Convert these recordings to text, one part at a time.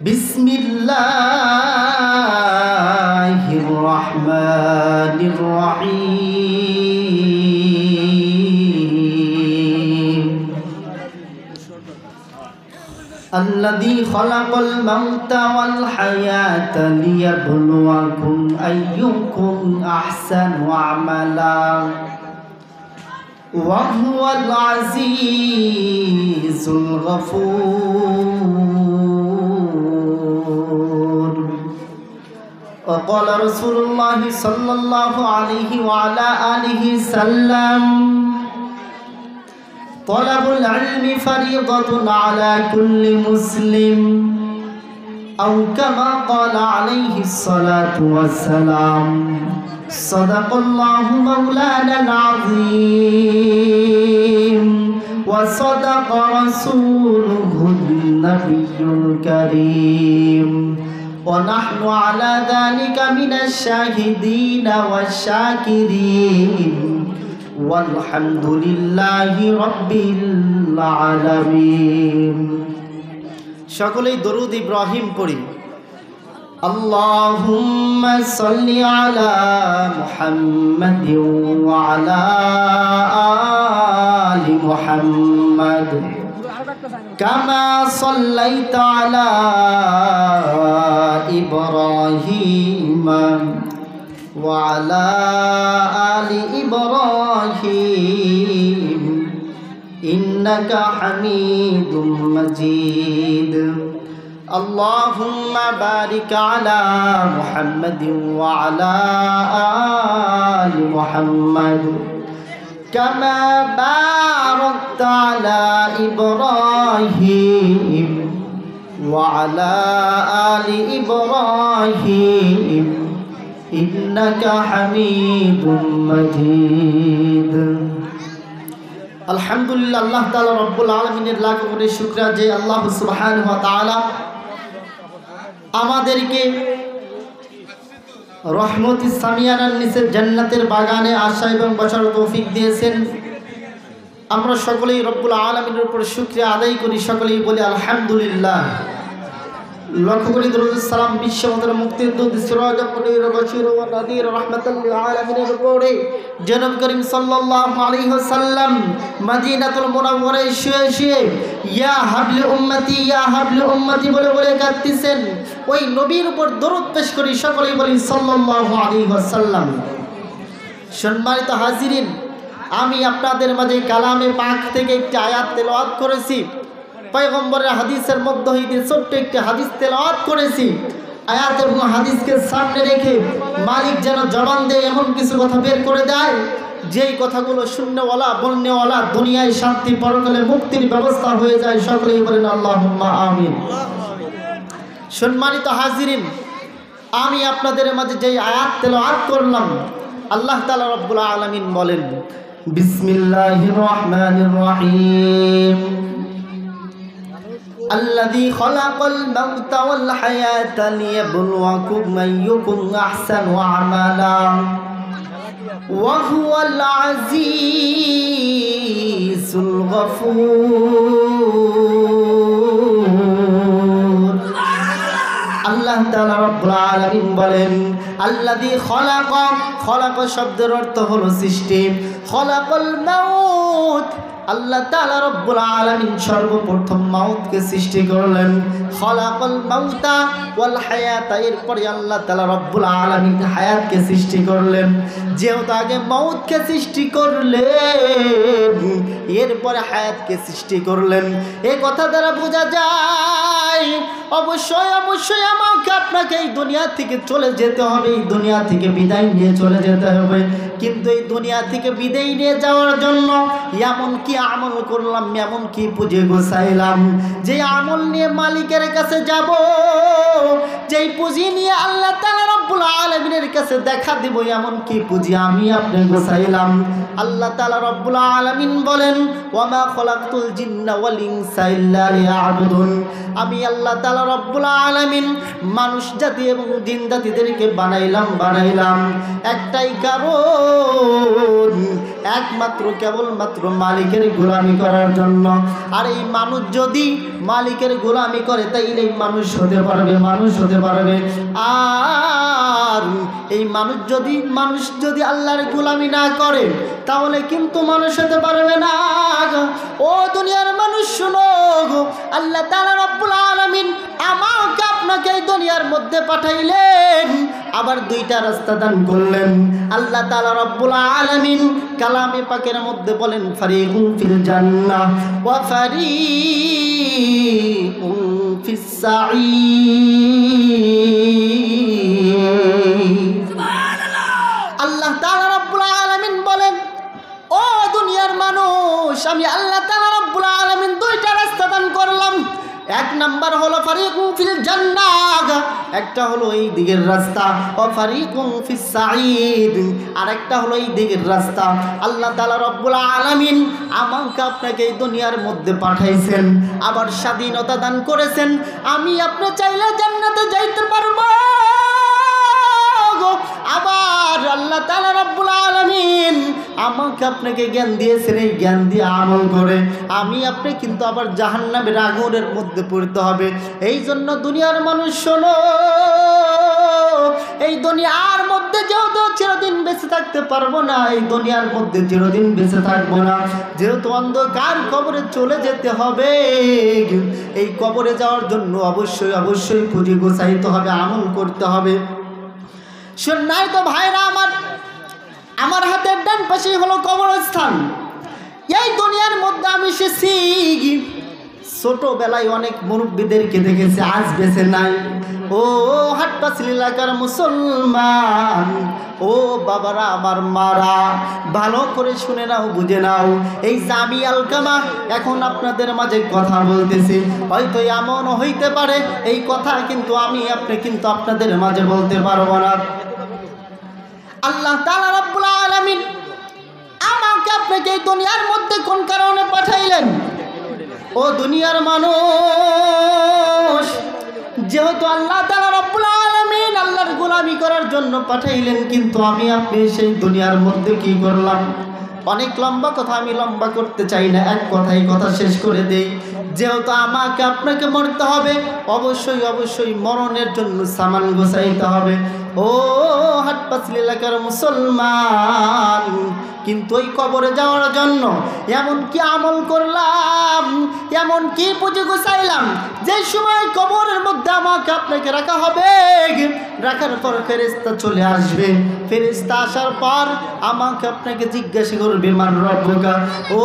বিসমিল্লাহির রহমানির রহিম الذي خلق الموت والحياة ليبلوكم أيكم أحسن عملا وهو العزيز الغفور وقال رسول الله صلى الله عليه وعلى آله وسلم طلب العلم فريضة على كل مسلم أو كما قال عليه الصلاة والسلام صدق الله مولانا العظيم وصدق رسوله النبي الكريم ونحن على ذلك من الشاهدين والشاكرين والحمد لله رب العالمين সকলেই দরুদ ইব্রাহিম পড়ি اللهم صل على محمد وعلى آل محمد كما صليت على إبراهيم وعلى آل إبراهيم إنك حميد مجيد اللهم بارك على محمد وعلى آل محمد كما باركت على إبراهيم وعلى آل إبراهيم إنك حميد مجيد আলহামদুলিল্লাহ আল্লাহ তাআলা রব্বুল আলামিনের লাখ কোটি শুকরিয়া যে আল্লাহ সুবহানাহু ওয়া তাআলা আমাদেরকে রহমতিস সামিয়ানার নিচে জান্নাতের বাগানে আসা এবং বসার তৌফিক দিয়েছেন। আমরা সকলেই রব্বুল আলামিনের উপর শুকরিয়া আদায় করি, সকলেই বলি আলহামদুলিল্লাহ। লক্ষ কোটি দরুদ সালাম বিশ্বমাতার মুক্তির দূত সিরাজ মুনীর বাশীর ওয়া নাযীর রাহমাতাল লিল আলামিনের উপরে জনাব করিম সাল্লাল্লাহু আলাইহি ওয়াসাল্লাম মদিনাতুল মুনাওয়ারায় শুয়ে শুয়ে ইয়া হাবলি উম্মতি বলে বলে কাঁদতেছেন। ওই নবীর উপর দরুদ পেশ করি, সকলেই বলি সাল্লাল্লাহু আলাইহি ওয়াসাল্লাম। সম্মানিত হাজিরিন, আমি আপনাদের মাঝে কালামে পাক থেকে একটি আয়াত তেলাওয়াত করেছি। পয়গম্বরের হাদিসের মধ্য হইতে ছোট্ট একটি হাদিস তেলাওয়াত করেছি। আয়াত এবং হাদিসকে সামনে রেখে মালিক যেন জবান দেয় এমন কিছু কথা বের করে দেয় যেই কথাগুলো শূন্যওয়ালা বন্যওয়ালা, দুনিয়ায় শান্তি পরকালে মুক্তির ব্যবস্থা হয়ে যায়। সকলেই বলেন আল্লাহুম্মা আমিন। সম্মানিত হাজিরিন, আমি আপনাদের মাঝে যেই আয়াত তেলাওয়াত করলাম, আল্লাহ তাআলা রব্বুল আলামিন বলেন বিসমিল্লাহির রহমানির রহিম الذي خلق الموت والحياة ليبلوكم أيكم أحسن عملا وهو العزيز الغفور আল্লাহ তাআলা রব্বুল আলামিন বলেন আল্লাযী খলাক শব্দের অর্থ হলো সৃষ্টি। খলাকাল মাউত, আল্লাহ তাআলা রব্বুল আলামিন সর্বপ্রথম মাউতকে সৃষ্টি করলেন। খলাকাল মাউতা ওয়াল হায়াতা, এরপরে আল্লাহ তাআলা রব্বুল আলামিন হায়াতকে সৃষ্টি করলেন। যেহেতু আগে মাউতকে সৃষ্টি করলেন, এরপরে হায়াতকে সৃষ্টি করলেন, এই কথা দ্বারা বোঝা যায় অবশ্যই আমাকে আপনাকে এই দুনিয়া থেকে চলে যেতে হবে, এই দুনিয়া থেকে বিদায় নিয়ে চলে যেতে হবে। কিন্তু এই দুনিয়া থেকে বিদায় নিয়ে যাওয়ার জন্য এমন কি আমল করলাম, এমন কি পুঁজি গোছাইলাম, যে আমল নিয়ে মালিকের কাছে যাব, যেই পুঁজি নিয়ে আল্লাহ তাআলা রব্বুল আলামিনের কাছে দেখা দিব, এমন কি পুঁজি আমি আপনি গোছাইলাম। আল্লাহ তাআলা রব্বুল আলামিন বলেন ওয়া মা খলাকতুল জিন্না ওয়াল ইনসা ইল্লা লিয়াবুদুন, আমি আল্লাহ তাআলা রব্বুল আলামিন মানুষ জাতি এবং জিন জাতিদেরকে বানাইলাম একটাই কারণ, একমাত্র কেবলমাত্র মালিকের গোলামি করার জন্য। আর এই মানুষ যদি মালিকের গোলামি করে তাইলে মানুষ হতে পারবে। আর এই মানুষ যদি আল্লাহর গোলামি না করে তাহলে কিন্তু মানুষ হতে পারবে না। ও দুনিয়ার মানুষ শুনো, আল্লাহ তাআলা রব্বুল আলামিন আমাকে আপনাকে এই দুনিয়ার মধ্যে পাঠাইলেন, আবার দুইটা রাস্তা দান করলেন। আল্লাহ তাআলা রব্বুল আলামিন কালামে পাকের মধ্যে বলেন, ফারিকুন ফিল জান্নাহ ওয়া ফারিকুন ফিস সাঈর। সুবহানাল্লাহ। আল্লাহ তাআলা রব্বুল আলামিন বলেন, ও দুনিয়ার মানুষ, আমি আল্লাহ তাআলা রব্বুল আলামিন দুইটা রাস্তা দান করলাম। এক নাম্বার হলো ফারিকুন ফিল জান্নাহ, একটা হলো এই দিকের রাস্তা, ও ফারিকুন ফিস সাঈদ, আরেকটা হলো এই দিকের রাস্তা। আল্লাহ তাআলা রব্বুল আলামিন আমাকে আপনাকে এই দুনিয়ার মধ্যে পাঠাইছেন, আবার স্বাধীনতা দান করেছেন। আমি আপনি চাইলে জান্নাতে যাইতে পারবো। আবার আল্লাহ তাআলা রব্বুল আলামিন আমাকে আপনাকে জ্ঞান দিয়েছেন, এই জ্ঞান দিয়ে আমল করে আমি আপনি কিন্তু আবার জাহান্নামের আগুনের মধ্যে পড়তে হবে। এই জন্য দুনিয়ার মানুষ শোনো, এই দুনিয়ার মধ্যে যেহেতু চিরদিন বেঁচে থাকতে পারবো না, এই দুনিয়ার মধ্যে চিরদিন বেঁচে থাকবো না, যেহেতু অন্ধকার কবরে চলে যেতে হবে, এই কবরে যাওয়ার জন্য অবশ্যই পুঁজি গোছাইতে হবে, আমল করতে হবে। শুননাই তো ভাইরা আমার হাতের ডান পাশে হলো কবরস্থান। এই দুনিয়ার মধ্যে আমি এসেছি, ছোটবেলায় অনেক মুরব্বীদেরকে দেখেছি, আজ বেঁচে নাই। ও হাটপাচিল এলাকার মুসলমান, ও বাবারা, আমার মারা, ভালো করে শুনে নাও, বুঝে নাও। এই জামি আলকামা এখন আপনাদের মাঝে কথা বলতেছি, হয়তো এমন হইতে পারে এই কথা কিন্তু আমি আপনি কিন্তু আপনাদের মাঝে বলতে পারবো না। আল্লাহ তাআলা রব্বুল আলামিন আমাকে আপনাকে এই দুনিয়ার মধ্যে কোন কারণে পাঠাইলেন? ও দুনিয়ার মানুষ, যেহেতু আল্লাহ তাআলা রব্বুল আলামিন আল্লাহর গোলামি করার জন্য পাঠাইলেন, কিন্তু আমি আপনি সেই দুনিয়ার মধ্যে কি করলাম? অনেক লম্বা কথা, আমি লম্বা করতে চাই না, এক কথাই কথা শেষ করে দেই। যেহেতু আমাকে আপনাকে মরতে হবে, অবশ্যই মরণের জন্য সামান গোছাইতে হবে। ও হাটপাচিল এলাকার মুসলমান, কিন্তু ওই কবরে যাওয়ার জন্য এমন কি আমল করলাম, এমন কি পুঁজি গোছাইলাম, যে সময় কবরের মধ্যে আমাকে আপনাকে রাখা হবে, রাখার পর ফেরেশতা চলে আসবে। ফেরেশতা আসার পর আমাকে আপনাকে জিজ্ঞাসা করবে, মান রব্বুকা। ও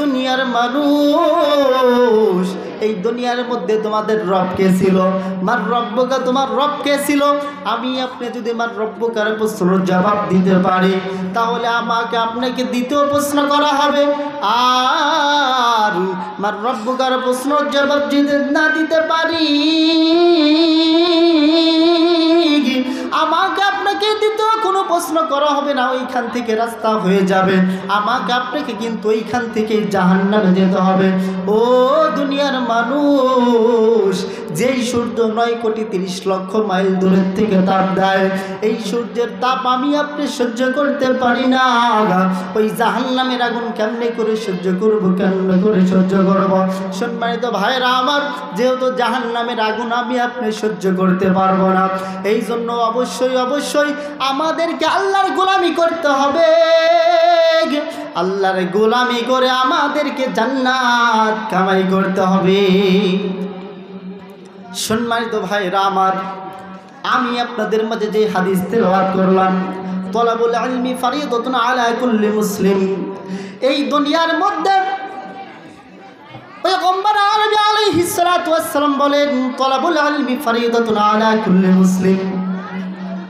দুনিয়ার মানুষ, এই দুনিয়ার মধ্যে তোমাদের রব কে ছিল? মান রব্বুকা, তোমার রব কে ছিল? আমি আপনি যদি মান রব্বুকার প্রশ্নের জবাব দিতে পারি, তাহলে আমাকে আপনাকে দ্বিতীয় প্রশ্ন করা হবে। আর মান রব্বুকার প্রশ্নের জবাব যদি না দিতে পারি, আমাকে আপনাকে দ্বিতীয় কোনো প্রশ্ন করা হবে না, ওইখান থেকে রাস্তা হয়ে যাবে, আমাকে আপনাকে কিন্তু ওইখান থেকে জাহান্নামে যেতে হবে। ও দুনিয়ার মানুষ, যেই সূর্য 9,30,00,000 মাইল দূরের থেকে তাপ দেয়, এই সূর্যের তাপ আমি আপনি সহ্য করতে পারি না। ওই জাহান্নামের আগুন কেমনে করে সহ্য করব, কেমনে করে সহ্য করব? সম্মানিত ভাইরা আমার, যেহেতু জাহান্নামের আগুন আমি আপনি সহ্য করতে পারবো না, এই জন্য অবশ্যই আমাদেরকে আল্লাহর গোলামি করতে হবে। আল্লাহর গোলামি করে আমাদেরকে জান্নাত কামাই করতে হবে। সম্মানিত ভাইরা আমার, আমি আপনাদের মাঝে যে হাদিস তেলাওয়াত করলাম, তলাবুল ইলমি ফরিদাতুন আলা কুল্লি মুসলিম, এই দুনিয়ার মধ্যে পয়গম্বর আরবি আলাইহিস সালাতু ওয়াস সালাম বলেন, তলাবুল ইলমি ফরিদাতুন আলা কুল্লি মুসলিম,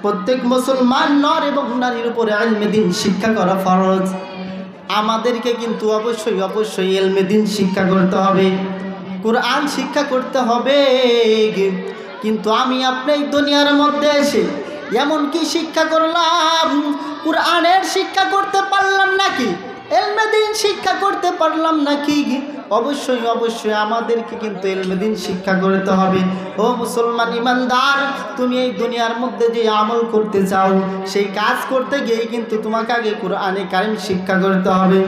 প্রত্যেক মুসলমান নর এবং নারীর উপরে ইলমে দ্বীন শিক্ষা করা ফরজ। আমাদেরকে কিন্তু অবশ্যই ইলমে দ্বীন শিক্ষা করতে হবে, কুরআন শিক্ষা করতে হবে। কিন্তু আমি আপনি এই দুনিয়ার মধ্যে এসে এমন কি শিক্ষা করলাম, কুরআনের শিক্ষা করতে পারলাম নাকি, ইলমে দ্বীন শিক্ষা করতে পারলাম নাকি, অবশ্যই অবশ্যই আমাদেরকে কিন্তু ইলমে দ্বীন শিক্ষা করতে হবে। ও মুসলমান ইমানদার, তুমি এই দুনিয়ার মধ্যে যে আমল করতে চাও, সেই কাজ করতে গিয়ে কিন্তু তোমাকে আগে কোরআনে কারীম শিক্ষা করতে হবে।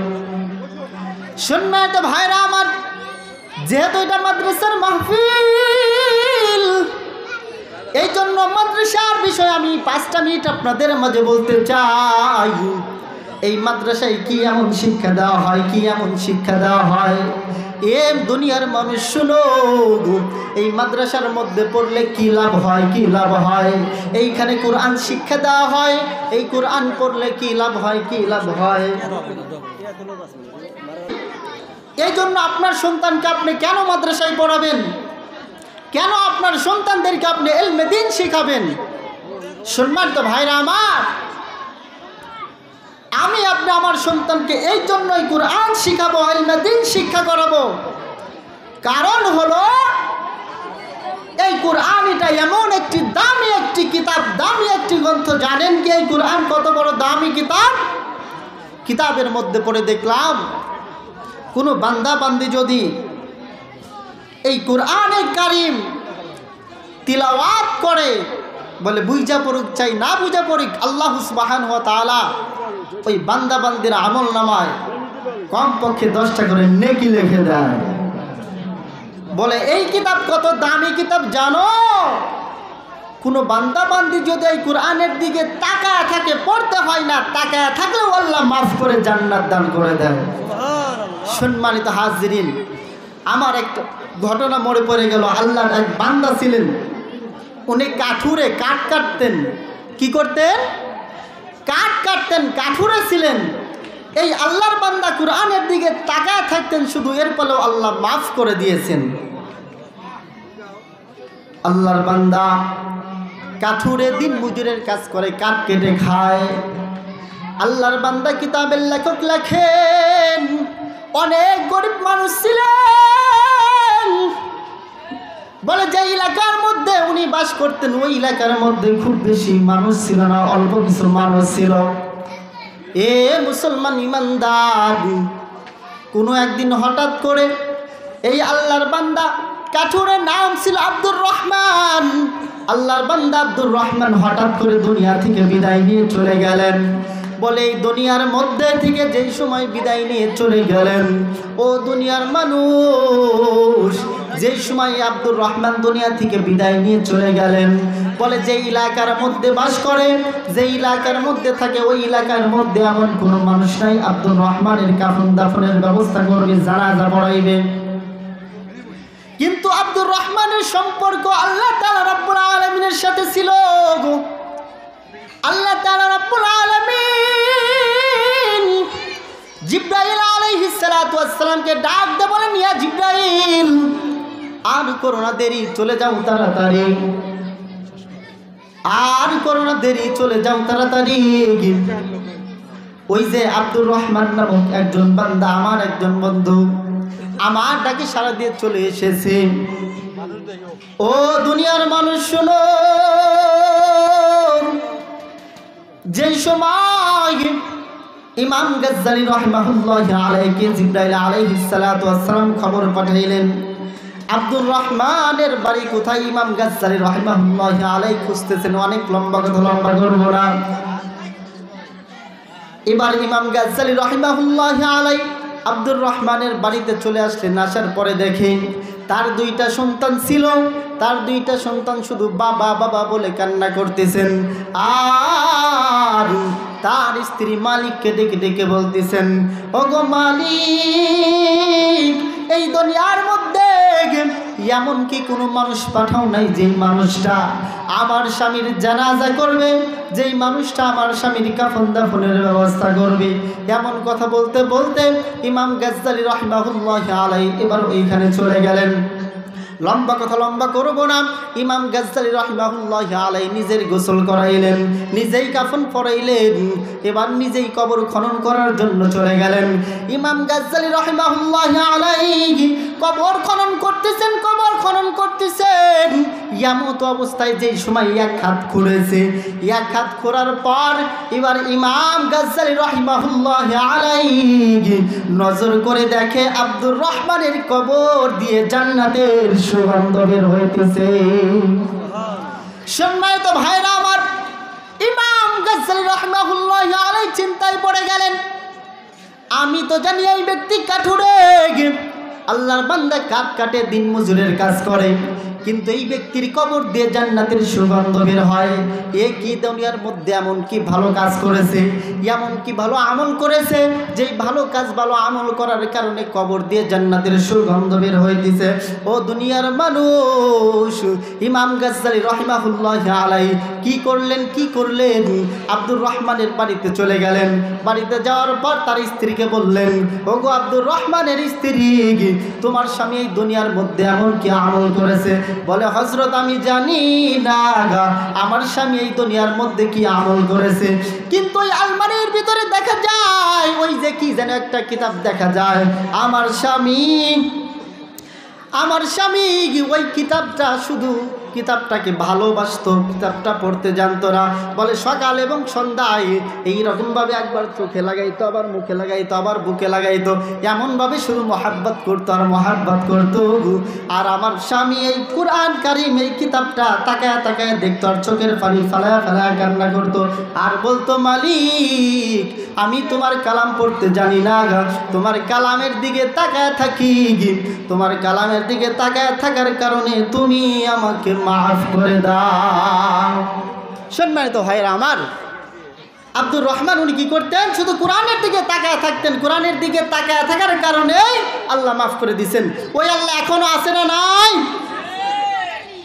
সম্মানিত ভাইরা আমার, যেহেতু এটা মাদ্রাসার মাহফিল, এই জন্য মাদ্রাসার বিষয়ে আমি 5টা মিনিট আপনাদের মাঝে বলতে চাই। এই মাদ্রাসায় কি এমন শিক্ষা দেওয়া হয়, কি এমন শিক্ষা দেওয়া হয় এ দুনিয়ার মানুষ শুনো। এই মাদ্রাসার মধ্যে পড়লে কি লাভ হয়, কি লাভ হয়? এইখানে কোরআন শিক্ষা দেওয়া হয়, এই কোরআন পড়লে কি লাভ হয়, কি লাভ হয়? এই জন্য আপনার সন্তানকে আপনি কেন মাদ্রাসায় পড়াবেন? কেন আপনার সন্তানদেরকে আপনি ইলমে দ্বীন শিখাবেন? সম্মানিত ভাইরা আমার, আমি আপনি আমার সন্তানকে এই জন্যই কোরআন শিখাবো, ইলমে দ্বীন শিক্ষা করাবো। কারণ হলো এই কোরআন এটা এমন একটি দামি একটি কিতাব, দামি একটি গ্রন্থ। জানেন কি এই কোরআন কত বড় দামি কিতাব? কিতাবের মধ্যে পড়ে দেখলাম, কোনো বান্দা বান্দি যদি এই কোরআনে কারীম তিলাওয়াত করে, বলে বুঝা পড়ুক চাই না বুঝা পড়ুক, আল্লাহ সুবহানাহু ওয়া তাআলা ওই বান্দা বান্দির আমল নামায় কমপক্ষে 10টা করে নেকি লিখে দেয়। বলে এই কিতাব কত দামি কিতাব জানো? কোনো বান্দা বান্দি যদি এই কোরআনের দিকে তাকায় থাকে, পড়তে হয় না, তাকায় থাকলেও আল্লাহ মাফ করে জান্নাত দান করে দেয়। সম্মানিত হাজিরিন, আমার একটা ঘটনা মনে পড়ে গেল। আল্লাহর এক বান্দা ছিলেন, উনি কাঠুরে কাঠ কাটতেন। কি করতেন? কাঠ কাটতেন, কাঠুরে ছিলেন। এই আল্লাহর বান্দা কোরআনের দিকে তাকায় থাকতেন শুধু, এর ফলেও আল্লাহ মাফ করে দিয়েছেন। আল্লাহর বান্দা কাঠুরে দিন মজুরের কাজ করে, কাঠ কেটে খায়। আল্লাহর বান্দা কিতাবের লেখক লেখেন, অনেক গরিব মানুষ ছিলেন। বলে যে এলাকার মধ্যে উনি বাস করতেন, ওই এলাকার মধ্যে খুব বেশি মানুষ ছিল না, অল্প কিছু মানুষ ছিল। এ মুসলমান ইমানদার, কোনো একদিন হঠাৎ করে এই আল্লাহর বান্দা, কাঠুরের নাম ছিল আব্দুর রহমান, আল্লাহর বান্দা আব্দুর রহমান হঠাৎ করে দুনিয়া থেকে বিদায় নিয়ে চলে গেলেন। বলে এই দুনিয়ার মধ্যে থেকে যেই সময় বিদায় নিয়ে চলে গেলেন, ও দুনিয়ার মানুষ, যেই সময় আব্দুর রহমান দুনিয়া থেকে বিদায় নিয়ে চলে গেলেন, বলে যে এলাকার মধ্যে বাস করে, যে এলাকার মধ্যে থাকে, ওই এলাকার মধ্যে এমন কোনো মানুষ নাই আব্দুর রহমানের কাফন দাফনের ব্যবস্থা করবে, জানাজা পড়াইবে। কিন্তু আব্দুর রহমানের সম্পর্ক আল্লাহ তাআলা রাব্বুল আলামিনের সাথে ছিল। আল্লাহ তাআলা রাব্বুল আলামিন জিবরাইল আলাইহিস সালাতু ওয়াস সালামকে ডাক দিয়ে বলেন, ইয়া জিবরাইল, আর করো না দেরি, চলে যাও তাড়াতাড়ি, আর করো না দেরি, চলে যাও তাড়াতাড়ি। ওই যে আব্দুর রহমান নামক একজন বান্দা, আমার একজন বন্ধু, আমার ডাকে সাড়া দিয়ে চলে এসেছে। ও দুনিয়ার মানুষ শুনো, যেই সময় ইমাম গাজ্জালী রাহিমাহুল্লাহ আলাইহি জিবরাইল আলাইহিস সালাতু ওয়াস সালাম খবর পাঠাইলেন আব্দুর রহমানের বাড়ি কোথায়, ইমাম গাজ্জালী রাহিমাহুল্লাহ আলাইহি খুঁজতেছেন। অনেক লম্বা কথা, লম্বা করব না। এবার ইমাম গাজ্জালী রাহিমাহুল্লাহ আলাইহি আব্দুর রহমানের বাড়িতে চলে আসলেন। আসার পরে দেখেন তার 2টা সন্তান ছিল, তার 2টা সন্তান শুধু বাবা বাবা বলে কান্না করতেছেন। আর তার স্ত্রী মালিককে ডেকে ডেকে বলতেছেন, ওগো মালিক, এই দুনিয়ার মধ্যে এমন কি কোনো মানুষ পাঠাও নাই যেই মানুষটা আমার স্বামীর জানাজা করবে, যেই মানুষটা আমার স্বামীর কাফন দাফনের ব্যবস্থা করবে। এমন কথা বলতে বলতে ইমাম গাজ্জালী রাহিমাহুল্লাহ আলাইহি এবার ওইখানে চলে গেলেন। লম্বা কথা লম্বা করব না। ইমাম গাজ্জালী রাহিমাহুল্লাহ আলাইহি নিজের গোসল করাইলেন, নিজেই কাফন পরাইলেন, এবার নিজেই কবর খনন করার জন্য চলে গেলেন। ইমাম গাজ্জালী রাহিমাহুল্লাহ আলাইহি কবর খনন করতেছেন, কবর খনন করতেছেন। এমত অবস্থায় যেই সময় এক হাত খুলেছে, এক হাত খোলার পর এবার ইমাম গাজ্জালী রাহিমাহুল্লাহ আলাইহি নজর করে দেখে আব্দুর রহমানের কবর দিয়ে জান্নাতের সুগন্ধ বের হইতেছে। সম্মানিত ভাইরা আমার, ইমাম গাজ্জালী রাহিমাহুল্লাহ আলাইহি চিন্তায় পড়ে গেলেন, আমি তো জানি এই ব্যক্তি কাঠুরে, আল্লাহর বান্দা কাঠ কাটে, দিন মজুরের কাজ করে, কিন্তু এই ব্যক্তির কবর দিয়ে জান্নাতের সুগন্ধ বের হয়। এ কি দুনিয়ার মধ্যে এমন কি ভালো কাজ করেছে, এমন কি ভালো আমল করেছে, যেই ভালো কাজ ভালো আমল করার কারণে কবর দিয়ে জান্নাতের সুগন্ধ বের হইতেছে। ও দুনিয়ার মানুষ, ইমাম গাজ্জালী রাহিমাহুল্লাহ আলাইহি কি করলেন, আব্দুর রহমানের বাড়িতে চলে গেলেন। বাড়িতে যাওয়ার পর তার স্ত্রীকে বললেন, ওগো আব্দুর রহমানের স্ত্রী, তোমার স্বামী এই দুনিয়ার মধ্যে এমন কি আমল করেছে? বলে, হযরত আমি জানি না আমার স্বামী এই দুনিয়ার মধ্যে কি আমল করেছে, কিন্তু ওই আলমারির ভিতরে দেখা যায় ওই যে কি যেন একটা কিতাব দেখা যায়, আমার স্বামী ওই কিতাবটা শুধু কিতাবটাকে ভালোবাসতো, কিতাবটা পড়তে জানতো না। বলে সকাল এবং সন্ধ্যায় এইরকমভাবে একবার চোখে লাগাইতো, আবার মুখে লাগাইতো, আবার বুকে লাগাইতো, এমনভাবে শুধু মহাব্বত করতো আর মহাব্বত করতো। আর আমার স্বামী এই কুরআন কারীম এই কিতাবটা তাকায় তাকায় দেখতো আর চোখের পানি ফালায়া ফালায়া কান্না করতো আর বলতো, মালিক আমি তোমার কালাম পড়তে জানি না, তোমার কালামের দিকে তাকায় থাকি, তোমার কালামের দিকে তাকায় থাকার কারণে তুমি আমাকে মাফ করে দাও। সম্মানিত ভাইরা আমার, আব্দুর রহমান উনি কি করতেন? শুধু কোরআনের দিকে তাকায় থাকতেন, কোরআনের দিকে তাকায় থাকার কারণে আল্লাহ মাফ করে দিয়েছেন। ওই আল্লাহ এখনো আছে না নাই?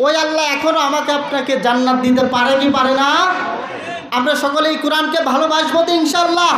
ওই আল্লাহ এখনো আমাকে আপনাকে জান্নাত দিতে পারে কি পারে না? আমরা সকলেই কোরআনকে ভালোবাসবো তো ইনশাআল্লাহ।